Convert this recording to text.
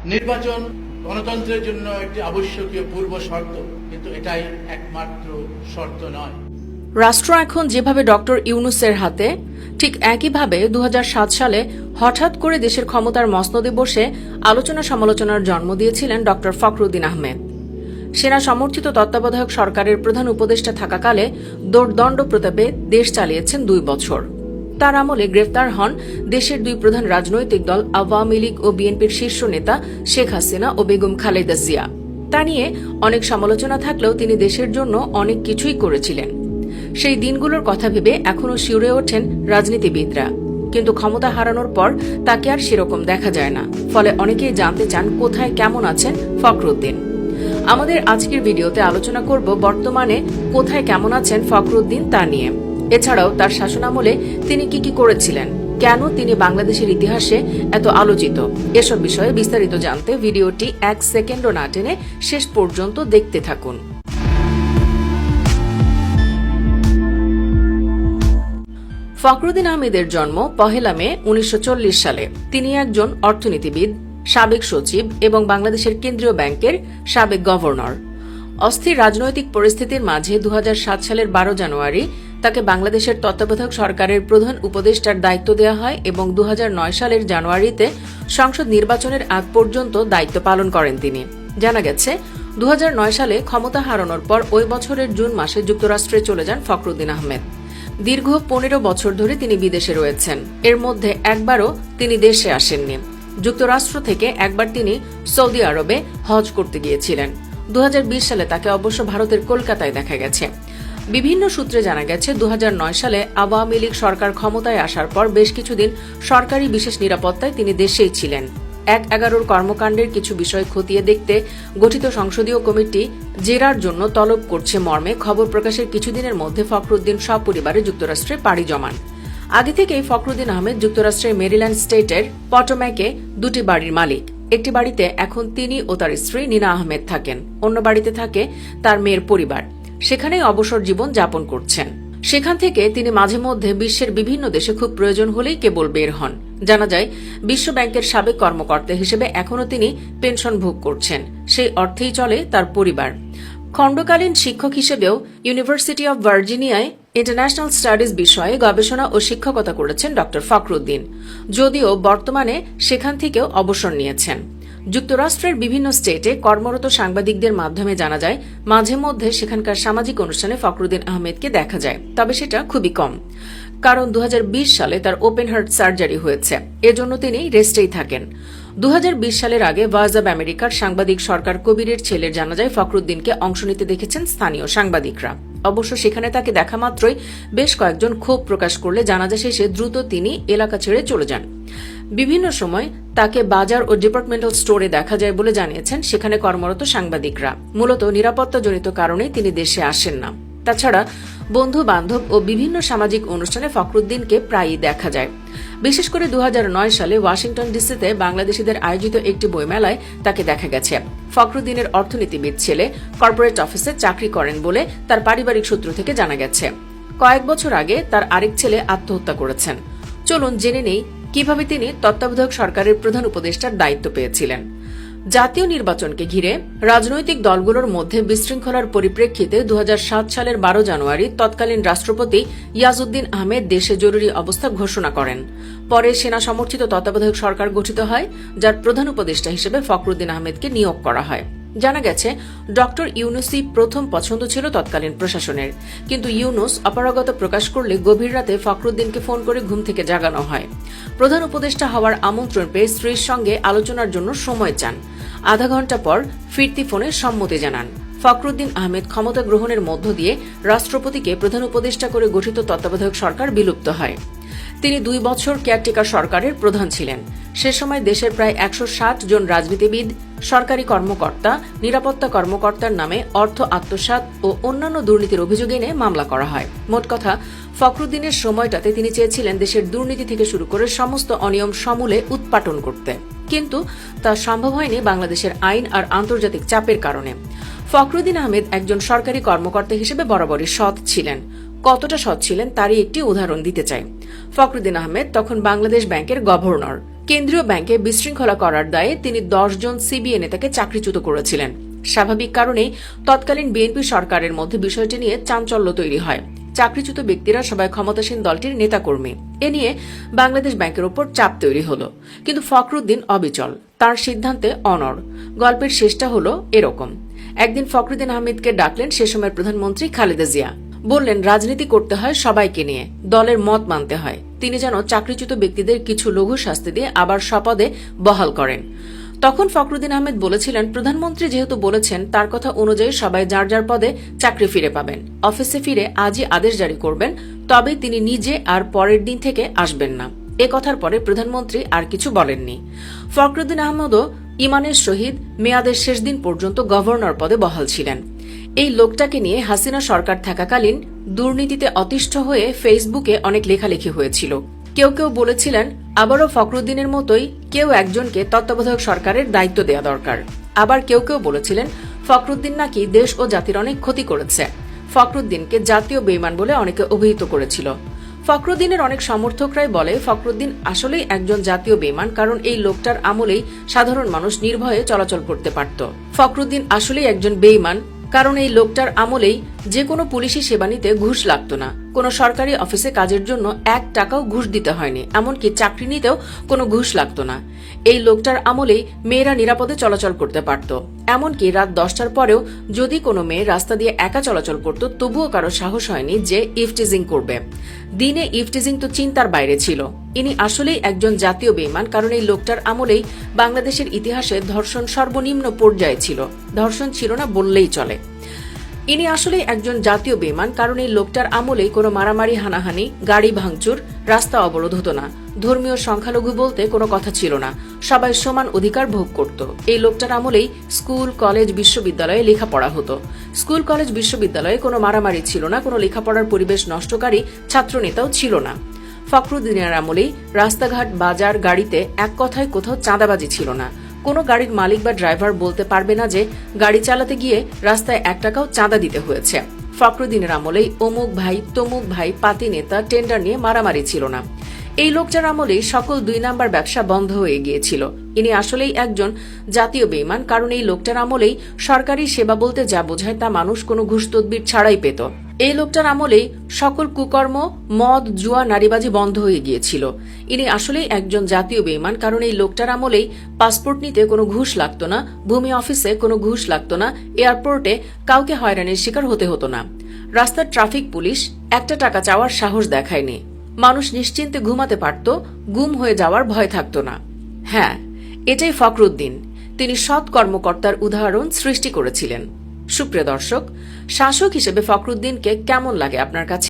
নির্বাচন গণতন্ত্রের জন্য একটি আবশ্যকীয় পূর্ব শর্ত, কিন্তু এটাই একমাত্র শর্ত নয়। রাষ্ট্র এখন যেভাবে ডক্টর ইউনূসের হাতে, ঠিক একইভাবে 2007 সালে হঠাৎ করে দেশের ক্ষমতার মসনদে বসে আলোচনা সমালোচনার জন্ম দিয়েছিলেন ডক্টর ফখরুদ্দিন আহমেদ। সেনা সমর্থিত তত্ত্বাবধায়ক সরকারের প্রধান উপদেষ্টা থাকাকালে দোর্দণ্ড প্রতাপে দেশ চালিয়েছেন 2 বছর। তার আমলে গ্রেফতার হন দেশের 2 প্রধান রাজনৈতিক দল আওয়ামী লীগ ও বিএনপির শীর্ষ নেতা শেখ হাসিনা ও বেগম খালেদা জিয়া। তা নিয়ে অনেক সমালোচনা থাকলেও তিনি দেশের জন্য অনেক কিছুই করেছিলেন। সেই দিনগুলোর কথা ভেবে এখনও শিউরে ওঠেন রাজনীতিবিদরা, কিন্তু ক্ষমতা হারানোর পর তাকে আর সেরকম দেখা যায় না। ফলে অনেকেই জানতে চান কোথায় কেমন আছেন ফখরুদ্দিন। আমাদের আজকের ভিডিওতে আলোচনা করব বর্তমানে কোথায় কেমন আছেন ফখরুদ্দিন তা নিয়ে। এছাড়াও তার শাসনামলে তিনি কি করেছিলেন, কেন তিনি বাংলাদেশের ইতিহাসে এত আলোচিত, এসব বিষয়ে বিস্তারিত জানতে ভিডিওটি 1 সেকেন্ডও না টেনে শেষ পর্যন্ত দেখতে থাকুন। ফখরুদ্দিন আহমেদের জন্ম 1 মে 1940 সালে। তিনি একজন অর্থনীতিবিদ, সাবেক সচিব এবং বাংলাদেশের কেন্দ্রীয় ব্যাংকের সাবেক গভর্নর। অস্থির রাজনৈতিক পরিস্থিতির মাঝে 2007 সালের 12 জানুয়ারি তাকে বাংলাদেশের তত্ত্বাবধায়ক সরকারের প্রধান উপদেষ্টার দায়িত্ব দেওয়া হয় এবং 2009 সালের জানুয়ারিতে সংসদ নির্বাচনের আগ পর্যন্ত দায়িত্ব পালন করেন তিনি। জানা গেছে 2009 সালে ক্ষমতা হারানোর পর ওই বছরের জুন মাসে যুক্তরাষ্ট্রে চলে যান ফখরুদ্দিন আহমেদ। দীর্ঘ 15 বছর ধরে তিনি বিদেশে রয়েছেন। এর মধ্যে একবারও তিনি দেশে আসেননি। যুক্তরাষ্ট্র থেকে একবার তিনি সৌদি আরবে হজ করতে গিয়েছিলেন। 2020 সালে তাকে অবশ্য ভারতের কলকাতায় দেখা গেছে। বিভিন্ন সূত্রে জানা গেছে 2009 সালে আওয়ামী লীগ সরকার ক্ষমতায় আসার পর বেশ কিছুদিন সরকারি বিশেষ নিরাপত্তায় তিনি দেশেই ছিলেন। 1-11 কর্মকাণ্ডের কিছু বিষয় খতিয়ে দেখতে গঠিত সংসদীয় কমিটি জেরার জন্য তলব করছে মর্মে খবর প্রকাশের কিছুদিনের মধ্যে ফখরুদ্দিন সপরিবারে যুক্তরাষ্ট্রে পাড়ি জমান। আগে থেকেই ফখরুদ্দিন আহমেদ যুক্তরাষ্ট্রের মেরিল্যান্ড স্টেটের পটোম্যাকে 2টি বাড়ির মালিক। একটি বাড়িতে এখন তিনি ও তার স্ত্রী নীনা আহমেদ থাকেন, অন্য বাড়িতে থাকে তার মেয়ের পরিবার। সেখানেই অবসর জীবন যাপন করছেন। সেখান থেকে তিনি মাঝে মধ্যে বিশ্বের বিভিন্ন দেশে খুব প্রয়োজন হলেই কেবল বের হন। জানা যায় বিশ্ব ব্যাংকের সাবেক কর্মকর্তা হিসেবে এখনও তিনি পেনশন ভোগ করছেন। সেই অর্থেই চলে তার পরিবার। খণ্ডকালীন শিক্ষক হিসেবেও ইউনিভার্সিটি অব ভার্জিনিয়ায় ইন্টারন্যাশনাল স্টাডিজ বিষয়ে গবেষণা ও শিক্ষকতা করেছেন ডক্টর ফখরুদ্দিন, যদিও বর্তমানে সেখান থেকেও অবসর নিয়েছেন। যুক্তরাষ্ট্রের বিভিন্ন স্টেটে কর্মরত সাংবাদিকদের মাধ্যমে জানা যায় মাঝে মধ্যে সেখানকার সামাজিক অনুষ্ঠানে ফখরুদ্দিন আহমেদকে দেখা যায়, তবে সেটা খুবই কম। কারণ 2020 সালে তার ওপেন হার্ট সার্জারি হয়েছে, এজন্য তিনি রেস্টেই থাকেন। 2020 সালের আগে ভয়েস অব আমেরিকার সাংবাদিক সরকার কবিরের ছেলের জানাজায় ফখরুদ্দিনকে অংশ নিতে দেখেছেন স্থানীয় সাংবাদিকরা। অবশ্য সেখানে তাকে দেখা মাত্রই বেশ কয়েকজন ক্ষোভ প্রকাশ করলে জানাজা শেষে দ্রুত তিনি এলাকা ছেড়ে চলে যান। বিভিন্ন সময় তাকে বাজার ও ডিপার্টমেন্টাল স্টোরে দেখা যায় বলে জানিয়েছেন সেখানে কর্মরত সাংবাদিকরা। মূলত নিরাপত্তাজনিত কারণেই তিনি দেশে আসেন না। তাছাড়া বন্ধু বান্ধব ও বিভিন্ন সামাজিক অনুষ্ঠানে ফখরুদ্দিনকে প্রায়ই দেখা যায়। বিশেষ করে 2009 সালে ওয়াশিংটন ডিসিতে বাংলাদেশিদের আয়োজিত একটি বইমেলায় তাকে দেখা গেছে। ফখরুদ্দিনের অর্থনীতিবিদ ছেলে কর্পোরেট অফিসে চাকরি করেন বলে তার পারিবারিক সূত্র থেকে জানা গেছে। কয়েক বছর আগে তার আরেক ছেলে আত্মহত্যা করেছেন। চলুন জেনে নেই কিভাবে তিনি তত্ত্বাবধায়ক সরকারের প্রধান উপদেষ্টার দায়িত্ব পেয়েছিলেন। জাতীয় নির্বাচনকে ঘিরে রাজনৈতিক দলগুলোর মধ্যে বিশৃঙ্খলার পরিপ্রেক্ষিতে 2007 সালের 12 জানুয়ারি তৎকালীন রাষ্ট্রপতি ইয়াজউদ্দিন আহমেদ দেশে জরুরি অবস্থা ঘোষণা করেন। পরে সেনা সমর্থিত তত্ত্বাবধায়ক সরকার গঠিত হয়, যার প্রধান উপদেষ্টা হিসেবে ফখরুদ্দিন আহমেদকে নিয়োগ করা হয়। জানা গেছে ডক্টর ইউনূসই প্রথম পছন্দ ছিল তৎকালীন প্রশাসনের, কিন্তু ইউনূস অপারগতা প্রকাশ করলে গভীর রাতে ফখরুদ্দিনকে ফোন করে ঘুম থেকে জাগানো হয়। প্রধান উপদেষ্টা হওয়ার আমন্ত্রণ পেয়ে স্ত্রীর সঙ্গে আলোচনার জন্য সময় চান। আধা ঘণ্টা পর ফিরতি ফোনে সম্মতি জানান। ফখরুদ্দিন আহমেদ ক্ষমতা গ্রহণের মধ্য দিয়ে রাষ্ট্রপতিকে প্রধান উপদেষ্টা করে গঠিত তত্ত্বাবধায়ক সরকার বিলুপ্ত হয়। তিনি 2 বছর কেয়ারটেকার সরকারের প্রধান ছিলেন। সে সময় দেশের প্রায় 160 জন রাজনীতিবিদ, সরকারি কর্মকর্তা, নিরাপত্তা কর্মকর্তার নামে অর্থ আত্মসাৎ ও অন্যান্য দুর্নীতির অভিযোগ এনে মামলা করা হয়। মোট কথা, ফখরুদ্দিনের সময়টাতে তিনি চেয়েছিলেন দেশের দুর্নীতি থেকে শুরু করে সমস্ত অনিয়ম সমূলে উৎপাটন করতে, কিন্তু তা সম্ভব হয়নি বাংলাদেশের আইন আর আন্তর্জাতিক চাপের কারণে। ফখরুদ্দিন আহমেদ একজন সরকারি কর্মকর্তা হিসেবে বরাবরই সৎ ছিলেন। কতটা সৎ ছিলেন তারই একটি উদাহরণ দিতে চাই। ফখরুদ্দিন আহমেদ তখন বাংলাদেশ ব্যাংকের গভর্নর। কেন্দ্রীয় ব্যাংকে বিশৃঙ্খলা করার দায়ে তিনি 10 জন সিবিএ নেতাকে চাকরিচ্যুত করেছিলেন। স্বাভাবিক কারণেই তৎকালীন বিএনপি সরকারের মধ্যে বিষয়টি নিয়ে চাঞ্চল্য তৈরি হয়। চাকরিচ্যুত ব্যক্তিরা সবাই ক্ষমতাসীন দলটির নেতাকর্মী। এ নিয়ে বাংলাদেশ ব্যাংকের উপর চাপ তৈরি হল। কিন্তু ফখরুদ্দিন অবিচল, তার সিদ্ধান্তে অনড়। গল্পের শেষটা হলো এরকম। একদিন ফখরুদ্দিন আহমেদকে ডাকলেন সে সময়ের প্রধানমন্ত্রী খালেদা জিয়া। বললেন, রাজনীতি করতে হয় সবাইকে নিয়ে, দলের মত মানতে হয়। তিনি যেন চাকরিচ্যুত ব্যক্তিদের কিছু লঘু শাস্তি দিয়ে আবার স্বপদে বহাল করেন। তখন ফখরুদ্দিন আহমেদ বলেছিলেন, প্রধানমন্ত্রী যেহেতু বলেছেন তার কথা অনুযায়ী সবাই যার যার পদে চাকরি ফিরে পাবেন। অফিসে ফিরে আজই আদেশ জারি করবেন, তবে তিনি নিজে আর পরের দিন থেকে আসবেন না। এ কথার পরে প্রধানমন্ত্রী আর কিছু বলেননি। ফখরুদ্দিন আহমেদও ইমানের সহিত মেয়াদের শেষ দিন পর্যন্ত গভর্নর পদে বহাল ছিলেন। এই লোকটাকে নিয়ে হাসিনা সরকার থাকাকালীন দুর্নীতিতে অতিষ্ঠ হয়ে ফেসবুকে অনেক লেখালেখি হয়েছিল। কেউ কেউ বলেছিলেন আবারও ফখরুদ্দিনের মতোই কেউ একজনকে তত্ত্বাবধায়ক সরকারের দায়িত্ব দেওয়া দরকার। আবার কেউ কেউ বলেছিলেন ফখরুদ্দিন নাকি দেশ ও জাতির অনেক ক্ষতি করেছে। ফখরুদ্দিনকে জাতীয় বেঈমান বলে অনেকে অভিহিত করেছিল। ফখরুদ্দিনের অনেক সমর্থকরাই বলে ফখরুদ্দিন আসলেই একজন জাতীয় বেঈমান, কারণ এই লোকটার আমলেই সাধারণ মানুষ নির্ভয়ে চলাচল করতে পারত। ফখরুদ্দিন আসলেই একজন বেঈমান, কারণ এই লোকটার আমলেই যে কোনো পুলিশি সেবা নিতে ঘুষ লাগতো না, কোনো সরকারি অফিসে কাজের জন্য 1 টাকাও ঘুষ দিতে হয়নি, এমনকি চাকরি নিতেও কোনো ঘুষ লাগতো না। এই লোকটার আমলেই মেয়েরা নিরাপদে চলাচল করতে পারত। এমনকি রাত 10টার পরেও যদি কোনো মেয়ে রাস্তা দিয়ে একা চলাচল করত, তবুও কারো সাহস হয়নি যে ইফটিজিং করবে। দিনে ইফটিজিং তো চিন্তার বাইরে ছিল। ইনি আসলেই একজন জাতীয় বেঈমান, কারণ এই লোকটার আমলেই বাংলাদেশের ইতিহাসে ধর্ষণ সর্বনিম্ন পর্যায়ে ছিল। ধর্ষণ ছিল না বললেই চলে। ইনি আসলেই একজন জাতীয় বেঈমান, কারণ এই লোকটার আমলেই কোনো মারামারি, হানাহানি, গাড়ি ভাঙচুর, রাস্তা অবরোধ হতো না। ধর্মীয় সংখ্যালঘু বলতে কোনো কথা ছিল না, সবাই সমান অধিকার ভোগ করত। এই লোকটার আমলেই স্কুল, কলেজ, বিশ্ববিদ্যালয়ে লেখাপড়া হতো। স্কুল, কলেজ, বিশ্ববিদ্যালয়ে কোনো মারামারি ছিল না, কোনো লেখাপড়ার পরিবেশ নষ্টকারী ছাত্রনেতাও ছিল না। ফখরুদ্দিনের আমলেই রাস্তাঘাট, বাজার, গাড়িতে এক কথায় কোথাও চাঁদাবাজি ছিল না। কোনো গাড়ির মালিক বা ড্রাইভার বলতে পারবে না যে গাড়ি চালাতে গিয়ে রাস্তায় 1 টাকাও চাঁদা দিতে হয়েছে। ফখরুদ্দিনের আমলেই অমুক ভাই, তমুক ভাই, পাতি নেতা, টেন্ডার নিয়ে মারামারি ছিল না। এই লোকটার আমলেই সকল 2 নাম্বার ব্যবসা বন্ধ হয়ে গিয়েছিল। ইনি আসলেই একজন জাতীয় বেঈমান, কারণ এই লোকটার আমলেই সরকারি সেবা বলতে যা বোঝায় তা মানুষ কোনো ঘুষ তদবির ছাড়াই পেত। এই লোকটার আমলেই সকল কুকর্ম, মদ, জুয়া, নারীবাজি বন্ধ হয়ে গিয়েছিল। ইনি আসলেই একজন জাতীয় বেঈমান, কারণ এই লোকটার আমলেই পাসপোর্ট নিতে কোনো ঘুষ লাগতো না, ভূমি অফিসে কোনো ঘুষ লাগতো না, এয়ারপোর্টে কাউকে হয়রানির শিকার হতে হতো না। রাস্তার ট্রাফিক পুলিশ 1 টাকা চাওয়ার সাহস দেখায়নি। মানুষ নিশ্চিন্তে ঘুমাতে পারত, গুম হয়ে যাওয়ার ভয় থাকত না। হ্যাঁ, এটাই ফখরুদ্দিন। তিনি সৎ কর্মকর্তার উদাহরণ সৃষ্টি করেছিলেন। সুপ্রিয় দর্শক, শাসক হিসেবে ফখরুদ্দিনকে কেমন লাগে আপনার কাছে?